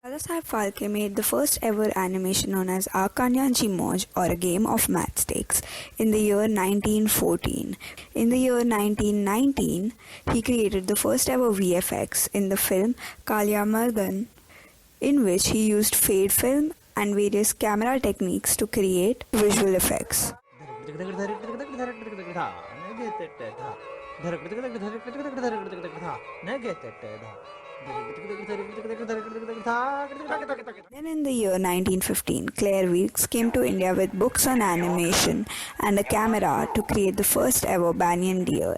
Dadasaheb Phalke made the first ever animation known as Aakanyanchi Moj, or a game of matchsticks, in the year 1914. In the year 1919, he created the first ever VFX in the film Kalyamardan, in which he used fade film and various camera techniques to create visual effects. Then in the year 1915, Claire Weeks came to India with books on animation and a camera to create the first ever banyan deer.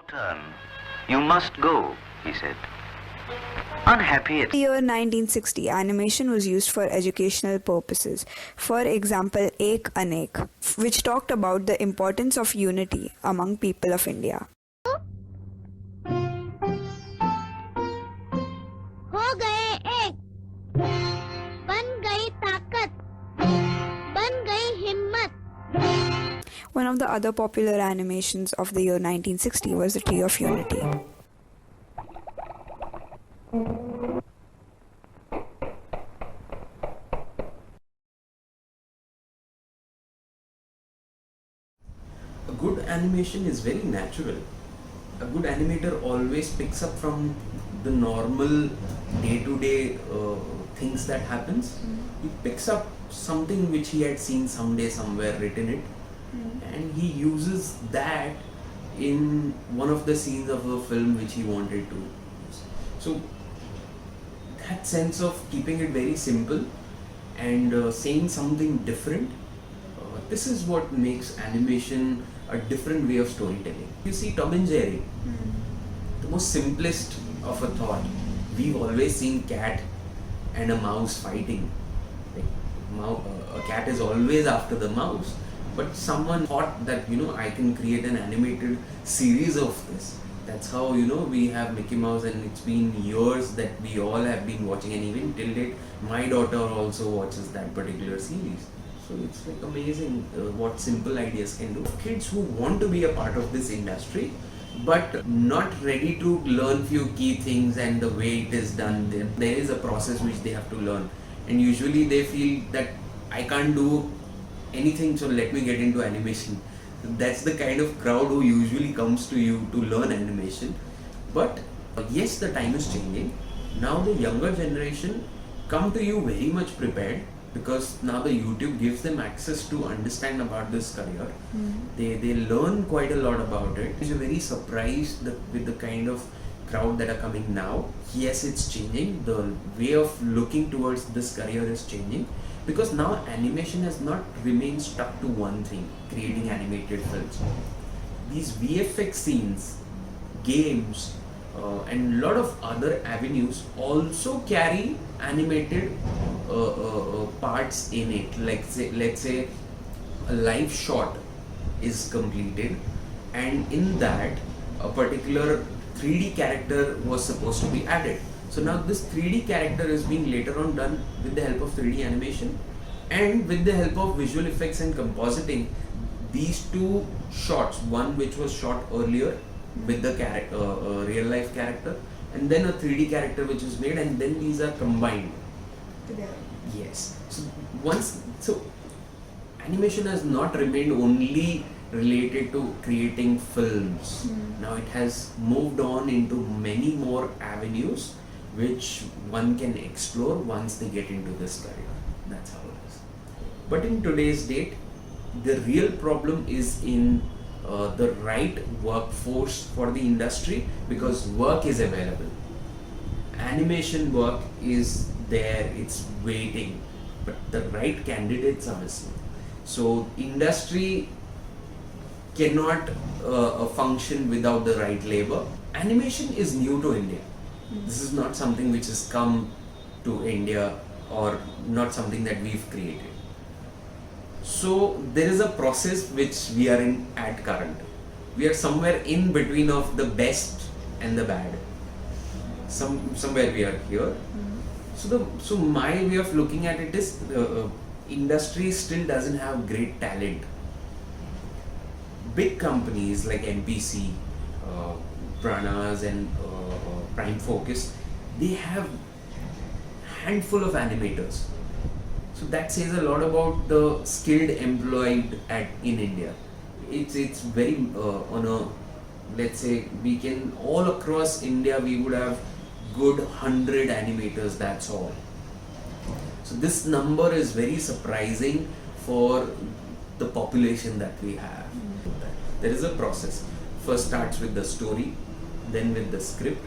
Turn. You must go, he said. Unhappy In the year 1960, animation was used for educational purposes. For example, Ek Anek, which talked about the importance of unity among people of India. हो गए एक, बन गई ताकत, बन गई हिम्मत. One of the other popular animations of the year 1960 was the Tree of Unity. A good animation is very natural. A good animator always picks up from the normal day-to-day things that happens. He picks up something which he had seen someday somewhere written it, and he uses that in one of the scenes of a film which he wanted to use. So that sense of keeping it very simple and saying something different, this is what makes animation a different way of storytelling. You see Tom and Jerry, the most simplest of a thought. We've always seen cat and a mouse fighting. Like, a cat is always after the mouse, but someone thought that I can create an animated series of this. That's how we have Mickey Mouse, and it's been years that we all have been watching, and even till date my daughter also watches that particular series. So it's like amazing what simple ideas can do. Kids who want to be a part of this industry but not ready to learn few key things and the way it is done, there is a process which they have to learn, and usually they feel that I can't do anything, so let me get into animation. That's the kind of crowd who usually comes to you to learn animation. But yes, the time is changing. Now the younger generation come to you very much prepared, because now the YouTube gives them access to understand about this career. They learn quite a lot about it. You're very surprised with the kind of crowd that are coming now. Yes, it's changing. The way of looking towards this career is changing, because now animation has not remained stuck to one thing, creating animated films. These VFX scenes, games, and a lot of other avenues also carry animated parts in it. Like let's say a live shot is completed, and in that a particular 3D character was supposed to be added. So now this 3D character is being later on done with the help of 3D animation and with the help of visual effects and compositing. These two shots, one which was shot earlier with the real life character, and then a 3D character which is made, and then these are combined together. Yes. So animation has not remained only related to creating films. Now it has moved on into many more avenues which one can explore once they get into this career. That's how it is. But in today's date, the real problem is in the right workforce for the industry, because work is available. Animation work is there, it's waiting, but the right candidates are missing. So industry cannot function without the right labor. Animation is new to India. This is not something which has come to India, or not something that we've created. So there is a process which we are in at current. We are somewhere in between of the best and the bad. Somewhere we are here. So my way of looking at it is, industry still doesn't have great talent. Big companies like MPC, Pranas and Prime Focus, they have handful of animators. So that says a lot about the skilled employed in India. It's very on a, let's say, we can all across India we would have good 100 animators, that's all. So this number is very surprising for the population that we have. There is a process. First starts with the story, then with the script.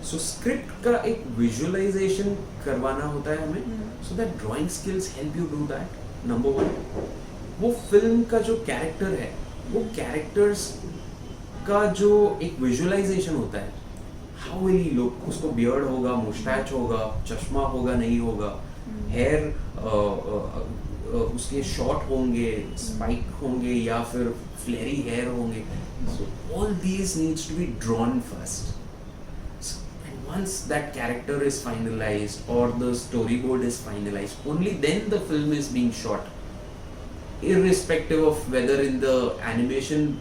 So script का एक visualization करवाना होता है हमें, so that drawing skills help you do that. Number one, वो film का जो character है, वो characters का जो एक visualization होता है, how will he look? उसको beard होगा, mustache होगा, चश्मा होगा नहीं होगा, hair उसके short होंगे, spike होंगे या फिर flary hair होंगे. So all these needs to be drawn first. Once that character is finalized or the storyboard is finalized, only then the film is being shot, irrespective of whether in the animation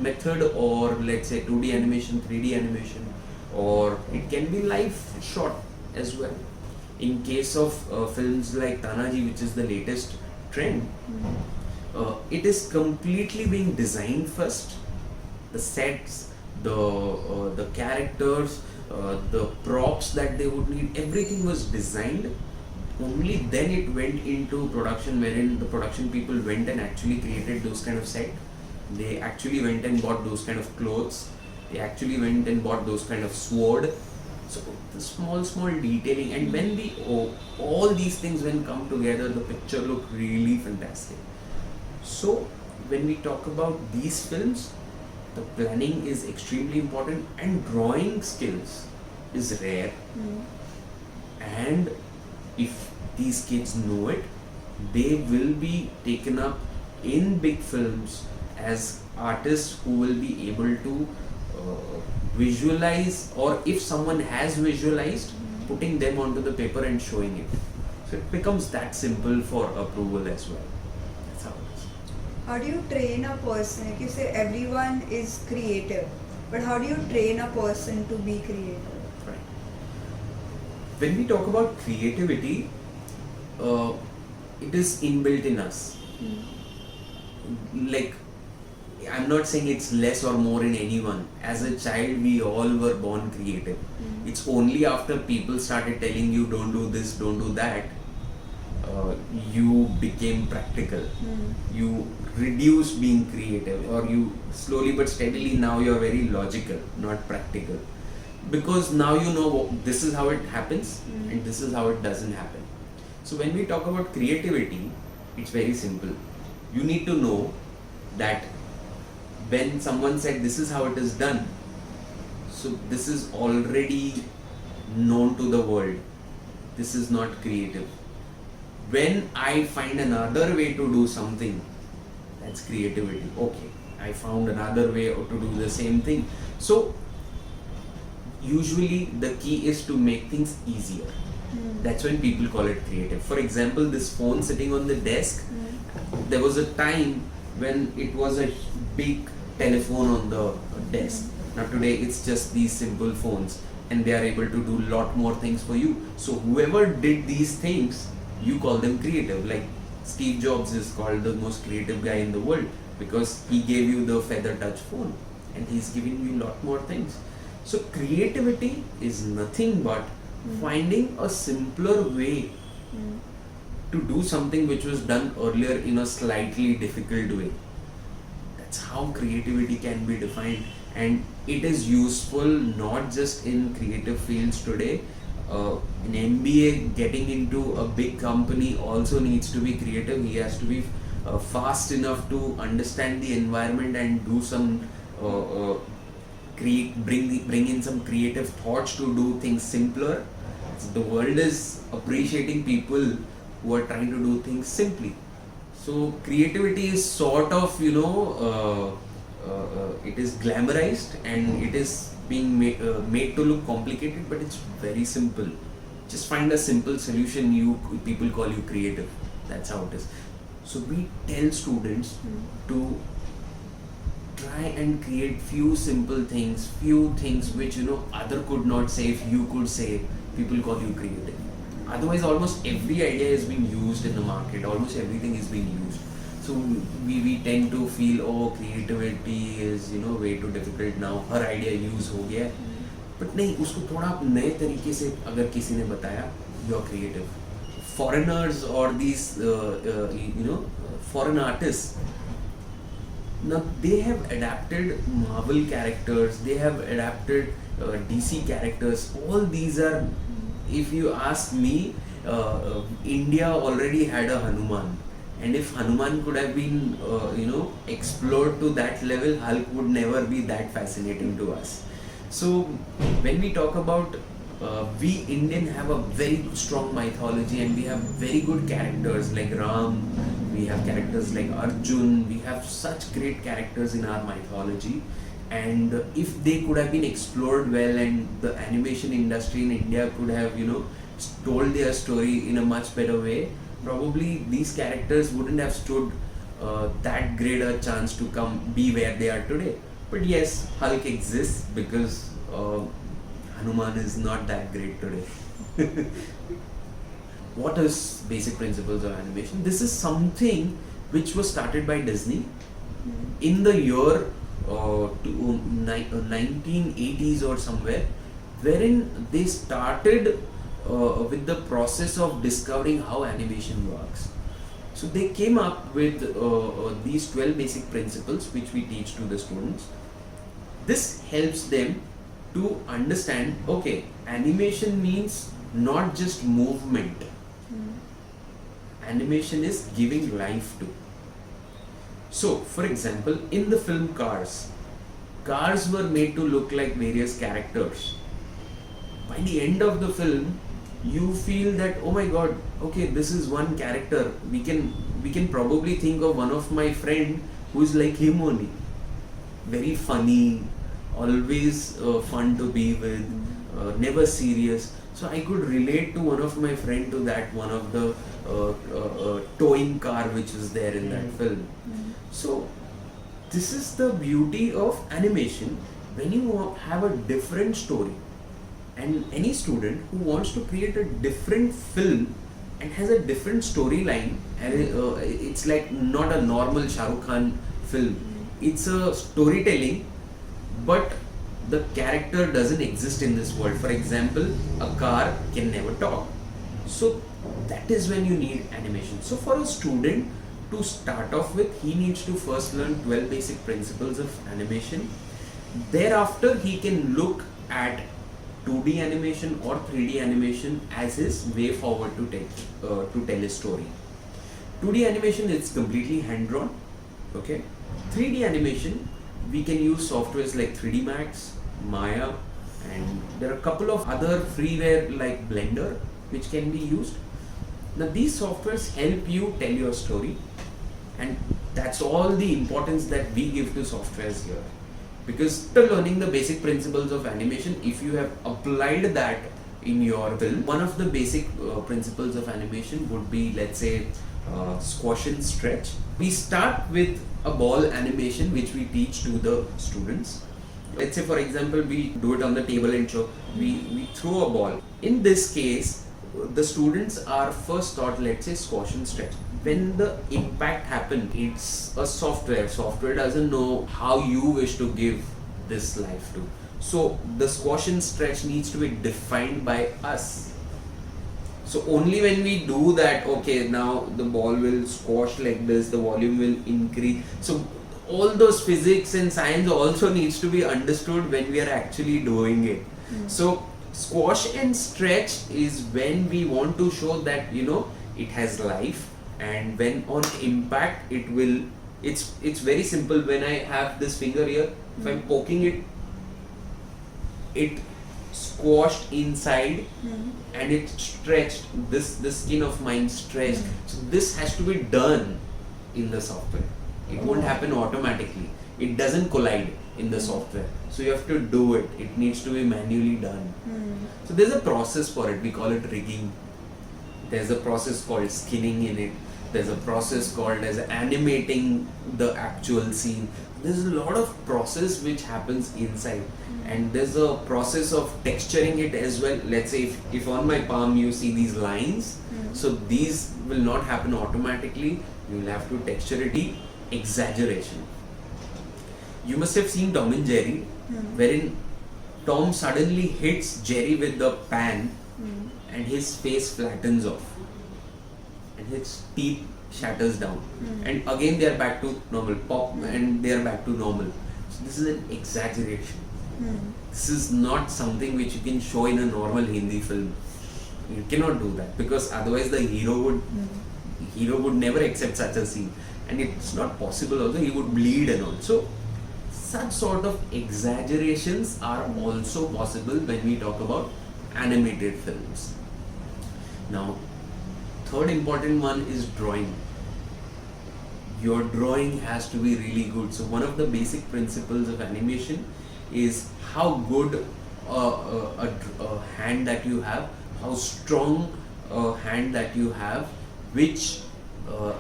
method or let's say 2D animation, 3D animation, or it can be live shot as well. In case of films like Tanaji, which is the latest trend, it is completely being designed first. The sets, the characters, the props that they would need, everything was designed. Only then it went into production, wherein the production people went and actually created those kind of set. They actually went and bought those kind of clothes. They actually went and bought those kind of sword. So the small detailing, and when all these things when come together, the picture look really fantastic. So when we talk about these films, the planning is extremely important, and drawing skills is rare. And if these kids know it, they will be taken up in big films as artists who will be able to visualize, or if someone has visualized, putting them onto the paper and showing it. So it becomes that simple for approval as well. That's how it is. How do you train a person? Like you say, everyone is creative, but how do you train a person to be creative? Right. When we talk about creativity, it is inbuilt in us. Like, I'm not saying it's less or more in anyone. As a child, we all were born creative. It's only after people started telling you don't do this, don't do that, you became practical. You reduced being creative, or you slowly but steadily now you're very logical, not practical. Because now you know this is how it happens and this is how it doesn't happen. So when we talk about creativity, it's very simple. You need to know that when someone said this is how it is done, so this is already known to the world. This is not creative. When I find another way to do something, that's creativity. Okay, I found another way to do the same thing. So usually the key is to make things easier. That's when people call it creative. For example, this phone sitting on the desk, there was a time when it was a big telephone on the desk. Now today it's just these simple phones, and they are able to do lot more things for you. So whoever did these things, you call them creative. Like Steve Jobs is called the most creative guy in the world because he gave you the feather touch phone, and he's giving you lot more things. So creativity is nothing but finding a simpler way to do something which was done earlier in a slightly difficult way. That's how creativity can be defined, and it is useful not just in creative fields today. An MBA getting into a big company also needs to be creative. He has to be fast enough to understand the environment and do some bring in some creative thoughts to do things simpler. The world is appreciating people who are trying to do things simply. So creativity is sort of, it is glamorized and it is being made to look complicated, but it's very simple. Just find a simple solution, people call you creative. That's how it is. So we tell students to try and create few simple things, few things which other could not say. If you could say, people call you creative. Otherwise, almost every idea is being used in the market. Almost everything is being used. So we tend to feel, oh, creativity is way too difficult now. Her idea use हो गया है. But नहीं, उसको थोड़ा आप नए तरीके से अगर किसी ने बताया, you are creative. Foreigners or these foreign artists, now they have adapted Marvel characters, they have adapted DC characters. All these are, if you ask me, India already had a Hanuman, and if Hanuman could have been explored to that level, Hulk would never be that fascinating to us. So when we talk about we Indian have a very strong mythology, and we have very good characters like Ram, we have characters like Arjun, we have such great characters in our mythology, and if they could have been explored well, and the animation industry in India could have told their story in a much better way, probably these characters wouldn't have stood that great a chance to be where they are today. But yes, Hulk exists because Hanuman is not that great today. What is basic principles of animation? This is something which was started by Disney in the year 1980s or somewhere, wherein they started with the process of discovering how animation works. So they came up with these 12 basic principles which we teach to the students. This helps them to understand, okay, animation means not just movement. Animation is giving life to. So, for example, in the film Cars were made to look like various characters. By the end of the film, you feel that, oh my god, okay, this is one character. We can probably think of one of my friend who's like him only. Very funny, always fun to be with, never serious. So I could relate to one of my friend to that one of the towing car which is there in that film. So this is the beauty of animation. When you have a different story, and any student who wants to create a different film and has a different storyline, and it's like not a normal Shah Rukh Khan film, it's a storytelling, but the character doesn't exist in this world. For example, a car can never talk. So that is when you need animation. So for a student to start off with, he needs to first learn 12 basic principles of animation. Thereafter, he can look at 2D animation or 3D animation as his way forward to tell a story. 2D animation is completely hand-drawn. Okay. 3D animation, we can use softwares like 3D Max, Maya, and there are a couple of other freeware like Blender which can be used. Now these softwares help you tell your story, and that's all the importance that we give to softwares here. Because after learning the basic principles of animation, if you have applied that in your film, one of the basic principles of animation would be, let's say, squash and stretch. We start with a ball animation which we teach to the students. Let's say, for example, we do it on the table and show we throw a ball. In this case, the students are first taught, let's say, squash and stretch. When the impact happens, it's a software. Software doesn't know how you wish to give this life to. So the squash and stretch needs to be defined by us. So only when we do that, okay, now the ball will squash like this, the volume will increase. So all those physics and science also needs to be understood when we are actually doing it. So squash and stretch is when we want to show that it has life, and when on impact it's very simple. When I have this finger here, if I'm poking it squashed inside and it stretched, this skin of mine stretched. So this has to be done in the software. It won't happen automatically. It doesn't collide in the software. So you have to do it. It needs to be manually done. So there's a process for it. We call it rigging. There's a process called skinning in it. There's a process called as animating the actual scene. There's a lot of process which happens inside, and there's a process of texturing it as well. Let's say if on my palm you see these lines, so these will not happen automatically. You'll have to texture it. Exaggeration. You must have seen Tom and Jerry, wherein Tom suddenly hits Jerry with the pan and his face flattens off and his teeth shatters down, and again they are back to normal, pop, and they are back to normal. So this is an exaggeration. This is not something which you can show in a normal Hindi film. You cannot do that, because otherwise the hero would never accept such a scene, and it's not possible also. He would bleed and all. So such sort of exaggerations are also possible when we talk about animated films. Now, third important one is drawing. Your drawing has to be really good. So one of the basic principles of animation is how good a hand that you have, how strong a hand that you have, which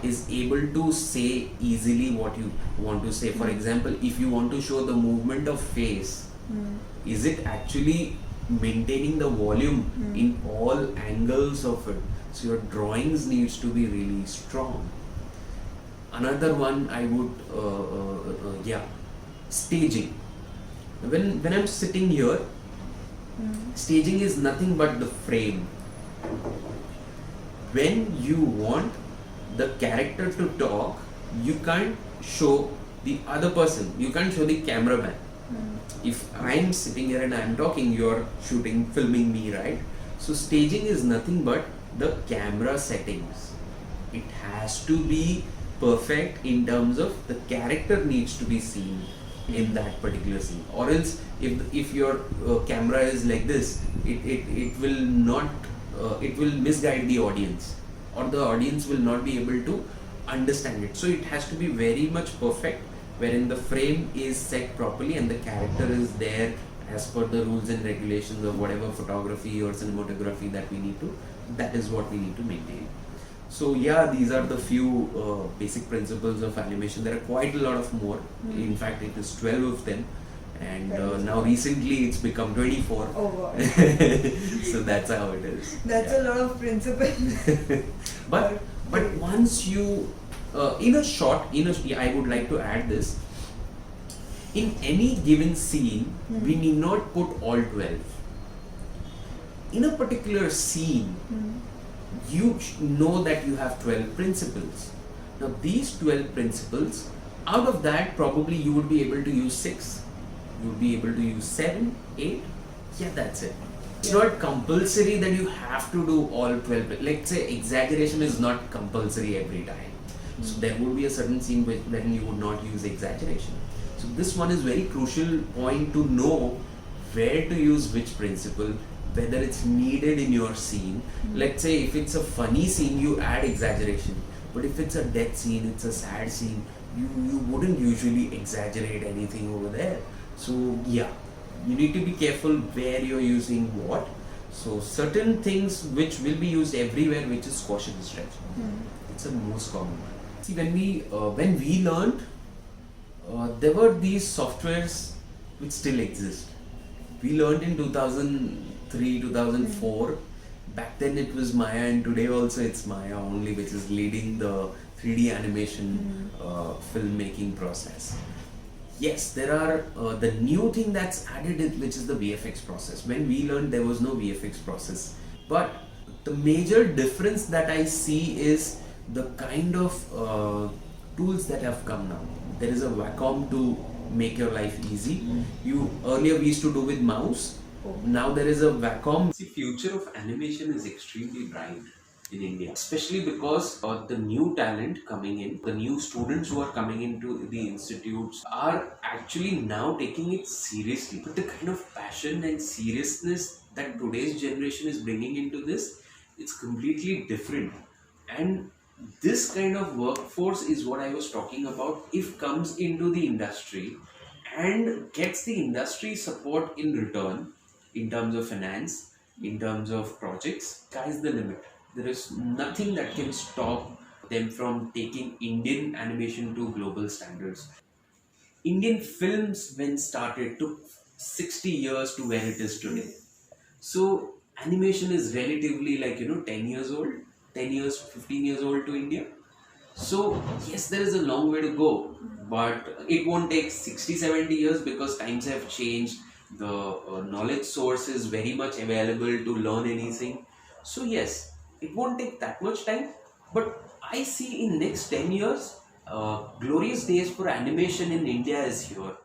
is able to say easily what you want to say. For example, if you want to show the movement of face, is it actually maintaining the volume in all angles of it? So your drawings needs to be really strong. Another one I would staging. When I'm sitting here, staging is nothing but the frame. When you want the character to talk, you can't show the other person, you can't show the cameraman. If I'm sitting here and I'm talking, you're filming me, right? So staging is nothing but the camera settings. It has to be perfect in terms of the character needs to be seen in that particular scene, or else if your camera is like this, it will not it will misguide the audience, or the audience will not be able to understand it. So it has to be very much perfect, wherein the frame is set properly and the character is there as per the rules and regulations of whatever photography or cinematography that we need to, that is what we need to maintain. So yeah, these are the few basic principles of animation. There are quite a lot of more. In fact, it is 12 of them, and now recently it's become 24. Oh wow. So that's how it is. That's a lot of principles. but once you I would like to add this. In any given scene, we need not put all 12. In a particular scene, you know that you have 12 principles. Now these 12 principles, out of that probably you would be able to use 6, you would be able to use 7, 8, yeah, that's it. It's not compulsory that you have to do all 12. Let's say exaggeration is not compulsory every time. So there would be a certain scene when you would not use exaggeration. So this one is very crucial point to know where to use which principle, whether it's needed in your scene. Let's say if it's a funny scene, you add exaggeration. But if it's a death scene, it's a sad scene, you wouldn't usually exaggerate anything over there. So yeah, you need to be careful where you're using what. So certain things which will be used everywhere, which is squash and stretch. It's the most common one. See, when we learned, there were these softwares which still exist. We learned in 2003, 2004. Back then it was Maya, and today also it's Maya only, which is leading the 3D animation filmmaking process. Yes, there are the new thing that's added, which is the VFX process. When we learned, there was no VFX process. But the major difference that I see is the kind of tools that have come now. There is a Wacom to make your life easy. Earlier we used to do with mouse. Now there is a Wacom. The future of animation is extremely bright in India, especially because of the new talent coming in, the new students who are coming into the institutes are actually now taking it seriously. But the kind of passion and seriousness that today's generation is bringing into this, it's completely different. And this kind of workforce is what I was talking about. If comes into the industry and gets the industry support in return, in terms of finance, in terms of projects, sky's the limit. There is nothing that can stop them from taking Indian animation to global standards. Indian films, when started, took 60 years to where it is today. So animation is relatively, like, 10 years old, 10 years, 15 years old to India. So yes, there is a long way to go, but it won't take 60, 70 years because times have changed. The knowledge source is very much available to learn anything. So yes, it won't take that much time, but I see in next 10 years, glorious days for animation in India is here.